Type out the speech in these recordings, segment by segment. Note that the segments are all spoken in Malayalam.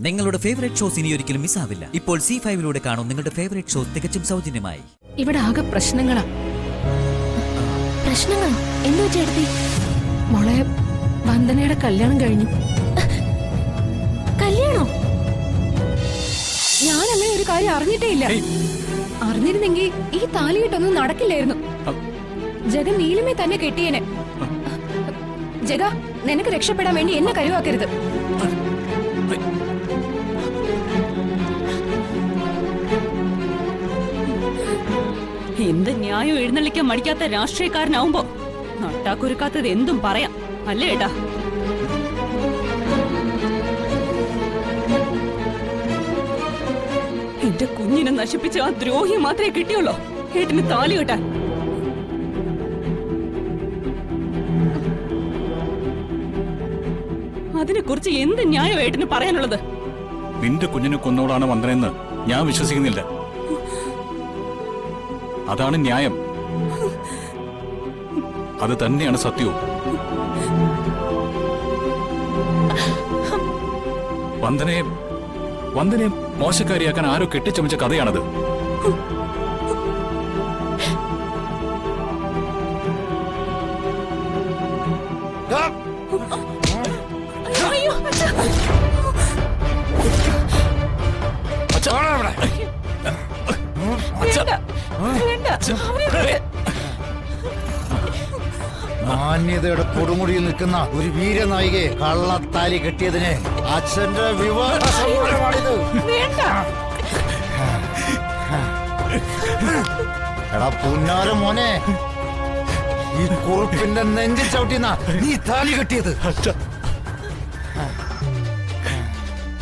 നിങ്ങളുടെ ഫേവറേറ്റ് ഷോസ് ഇനി ഒരിക്കലും മിസ്സാവില്ല. ഇപ്പോൾ C5 കാണും നിങ്ങളുടെ ഫേവറേറ്റ് ഷോസ് തികച്ചും സൗജന്യമായി. ഇവിടെ ആകെ പ്രശ്നങ്ങളാ. പ്രശ്നങ്ങളോ? എന്താ ചേട്ടത്തി? മോളെ, വന്ദനയുടെ കല്യാണം കഴിഞ്ഞു. കല്യാണോ? ഞാനങ്ങനെ ഒരു കാര്യം അറിഞ്ഞിട്ടേ ഇല്ല. അറിഞ്ഞിരുന്നെങ്കിൽ ഈ താലികെട്ടൊന്നും നടക്കില്ലായിരുന്നു. ജഗ നീലിമേ തന്നെ കെട്ടിയേനെ. ജഗ, നിനക്ക് രക്ഷപ്പെടാൻ വേണ്ടി എന്നെ കരുവാക്കരുത്. എന്ത് ന്യായം എഴുന്നള്ളിക്കാൻ മടിക്കാത്ത രാഷ്ട്രീയക്കാരനാവുമ്പോ നട്ടാക്കുരുക്കാത്തത് എന്തും പറയാം, അല്ലേ ഏട്ടാ? എന്റെ കുഞ്ഞിനെ നശിപ്പിച്ച ആ ദ്രോഹി മാത്രമേ കിട്ടിയുള്ളൂ ഏട്ടന് താലി കെട്ടാൻ. അതിനെ കുറിച്ച് എന്ത് ന്യായം ഏട്ടന് പറയാനുള്ളത്? നിന്റെ കുഞ്ഞിനെ കൊന്നോളാണ് വന്നതെന്ന് ഞാൻ വിശ്വസിക്കുന്നില്ല. അതാണ് ന്യായം. അത് തന്നെയാണ് സത്യവും. വന്ദനയെ മോശക്കാരിയാക്കാൻ ആരോ കെട്ടിച്ചമച്ച കഥയാണത്. മാന്യതയുടെ കൊടുമുടിയിൽ നിൽക്കുന്ന ഒരു വീരനായികയെ കള്ളത്താലി കെട്ടിയതിന് അച്ഛന്റെ വിവാഹ സമ്മേളനമാണിത്. എടാ പുന്നാര മോനെ, ഈ കുറുപ്പിന്റെ നെഞ്ചിൽ ചവിട്ടിന്ന നീ താലി കെട്ടിയത്.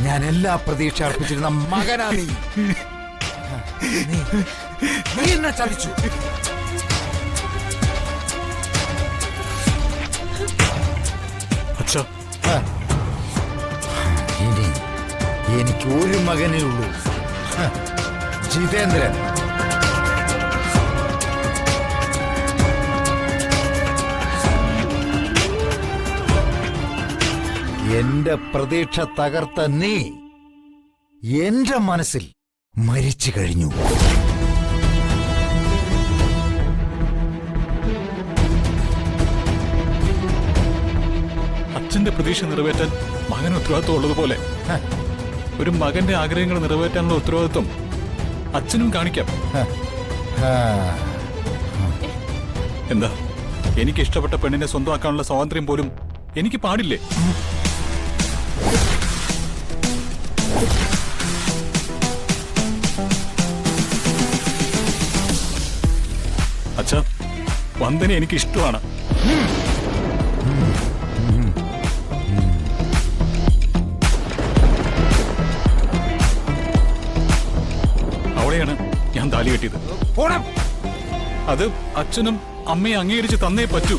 ഞാൻ എല്ലാ പ്രതീക്ഷ അർപ്പിച്ചിരുന്ന മകനാ നീ. നീ എന്നെ ചതിച്ചു. ഇനി എനിക്ക് ഒരു മകനേ ഉള്ളൂ, ജിതേന്ദ്രൻ. എന്റെ പ്രതീക്ഷ തകർത്ത നീ എന്റെ മനസ്സിൽ മരിച്ചു കഴിഞ്ഞു. അച്ഛന്റെ പ്രതീക്ഷ നിറവേറ്റാൻ മകന് ഉത്തരവാദിത്വം ഉള്ളതുപോലെ ഒരു മകന്റെ ആഗ്രഹങ്ങൾ നിറവേറ്റാനുള്ള ഉത്തരവാദിത്വം അച്ഛനും കാണിക്കാം. എന്താ, എനിക്ക് ഇഷ്ടപ്പെട്ട പെണ്ണിനെ സ്വന്തമാക്കാനുള്ള സ്വാതന്ത്ര്യം പോലും എനിക്ക് പാടില്ലേ? അച്ഛാ, വന്ദന എനിക്ക് ഇഷ്ടമാണ്. അവിടെയാണ് ഞാൻ താലി കെട്ടിയത്. അത് അച്ഛനും അമ്മയെ അംഗീകരിച്ച് തന്നേ പറ്റൂ.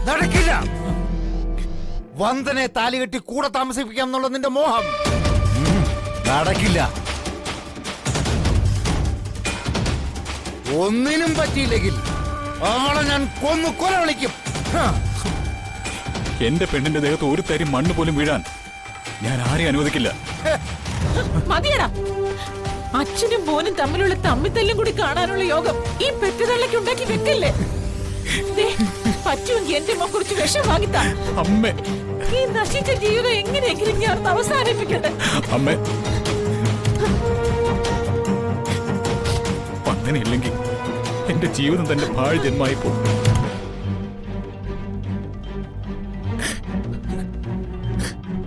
നടക്കില്ല. വന്ദനെ താലി കെട്ടി കൂടെ താമസിപ്പിക്കാം എന്നുള്ള നിന്റെ മോഹം നടക്കില്ല. ഒന്നിനും പറ്റിയില്ലെങ്കിൽ അവളെ ഞാൻ കൊന്നു കൊല വിളിക്കും. എന്റെ പെണ്ണിന്റെ ദേഹത്ത് ഒരു തരി മണ്ണ് പോലും വീഴാൻ ഞാൻ ആരെയും അനുവദിക്കില്ല. മതിയടാ, അച്ഛനും മോനും തമ്മിലുള്ള തമ്മിത്തല്ലും കൂടി കാണാനുള്ള യോഗം ഈ പെറ്റുതള്ളയ്ക്ക് ഉണ്ടാക്കി വെക്കില്ലേ? പറ്റുമെങ്കിൽ എന്റെ മോൻ കുറിച്ച് വിഷം വാങ്ങിത്താ. അമ്മേ, ഈ നശിച്ച ജീവിതം എങ്ങനെയെങ്കിലും ഞാൻ അവസാനിപ്പിക്കട്ടെ. അമ്മേ, അങ്ങനെയില്ലെങ്കിൽ എന്റെ ജീവിതം തന്നെ പാഴ് ജന്മായി പോകും.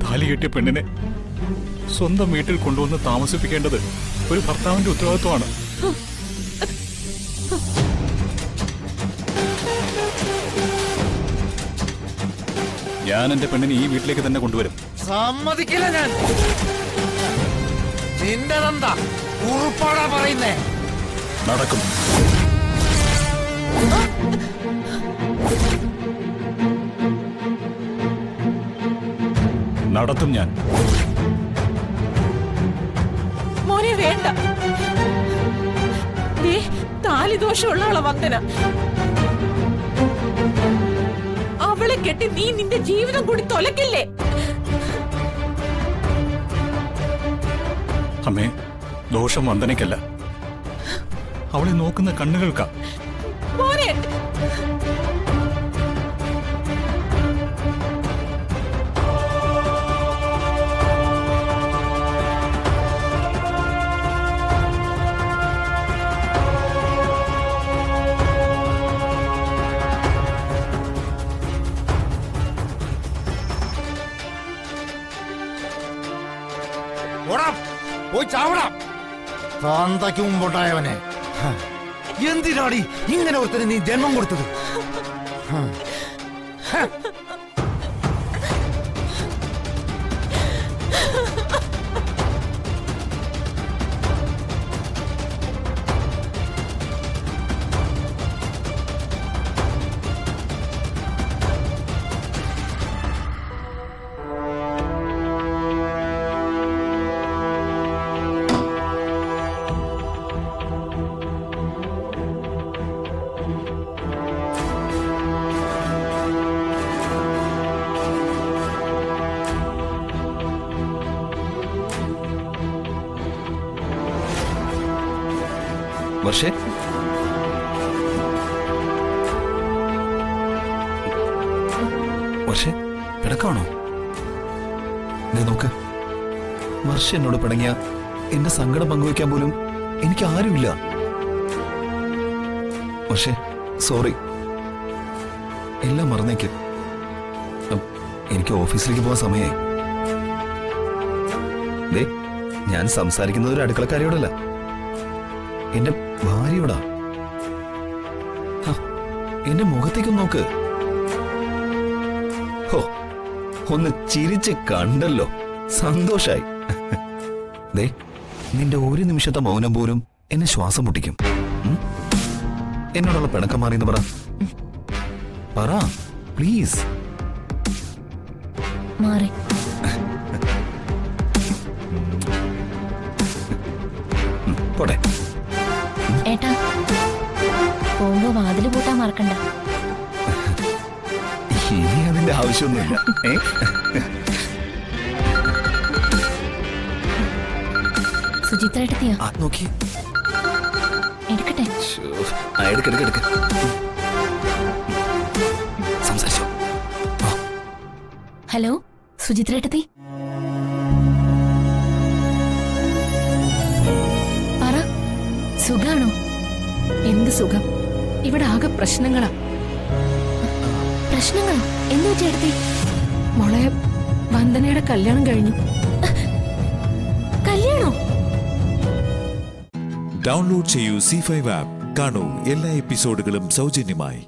താലി കെട്ടിയ പെണ്ണിനെ സ്വന്തം വീട്ടിൽ കൊണ്ടുവന്ന് താമസിപ്പിക്കേണ്ടത് ഒരു ഭർത്താവിന്റെ ഉത്തരവാദിത്വമാണ്. ഞാൻ എന്റെ പെണ്ണിനെ ഈ വീട്ടിലേക്ക് തന്നെ കൊണ്ടുവരും. സമ്മതിക്കില്ല ഞാൻ. നിന്റെ എന്താ ഉറപ്പാടാ പറയുന്നേ? നടക്കും. നടത്തും ഞാൻ. മോനെ വേണ്ട. താലിദോഷമുള്ള ആളെ വന്ദന. കെട്ടി നീ നിന്റെ ജീവിതം കൂടി തൊലക്കില്ലേ? അമ്മേ, ദോഷം വന്ദനയ്ക്കല്ല, അവളെ നോക്കുന്ന കണ്ണുകൾക്കാ. മോനെ, ഓടാം, പോയി ചാവടാം. താന്തയ്ക്ക് മുമ്പുണ്ടായവനെ എന്തിനാടി ഇങ്ങനെ ഒരുത്തന് നീ ജന്മം കൊടുത്തത്? വർഷേ, വർഷേ പിണക്കാണോ? നീ നോക്ക്, വർഷ എന്നോട് പിണങ്ങിയ എന്റെ സങ്കടം പങ്കുവെക്കാൻ പോലും എനിക്ക് ആരുമില്ല. വർഷേ, സോറി, എല്ലാം മറന്നേക്ക്. എനിക്ക് ഓഫീസിലേക്ക് പോകാൻ സമയമായി. ദേ, ഞാൻ സംസാരിക്കുന്നത് ഒരു അടുക്കളക്കാരിയോടല്ല, എന്റെ ഭാര്യയോടാ. എന്റെ മുഖത്തേക്കൊന്ന് നോക്ക്. ഹോ, ഒന്ന് ചിരിച്ച് കണ്ടല്ലോ, സന്തോഷായി. ദേ, നിന്റെ ഒരു നിമിഷത്തെ മൗനം പോലും എന്നെ ശ്വാസം മുട്ടിക്കും. എന്നോടുള്ള പിണക്കം മാറിയെന്ന് പറ പ്ലീസ്. മാറി. പോട്ടെ. ഏട്ടാ, പോകുമ്പോ വാതില് പൂട്ടാൻ മറക്കണ്ട. ഇനി അതിന്റെ ആവശ്യമൊന്നുമില്ല. സുചിത്രേട്ടത്തിയാ? നോക്കി എടുക്കട്ടെ? എടുക്ക സംസാരിച്ചോ. ഹലോ സുചിത്രേട്ടത്തി, പറ, സുഖാണോ? എന്ത് സുഖം, ഇവിടെ ആകെ പ്രശ്നങ്ങളാ. പ്രശ്നങ്ങളോ? എന്തു ചേട്ടത്തി? മോളെ, വന്ദനയുടെ കല്യാണം കഴിഞ്ഞു. കല്യാണോ? ഡൗൺലോഡ് ചെയ്യൂ C5 ആപ്പ്. കാണൂ എല്ലാ എപ്പിസോഡുകളും സൗജന്യമായി.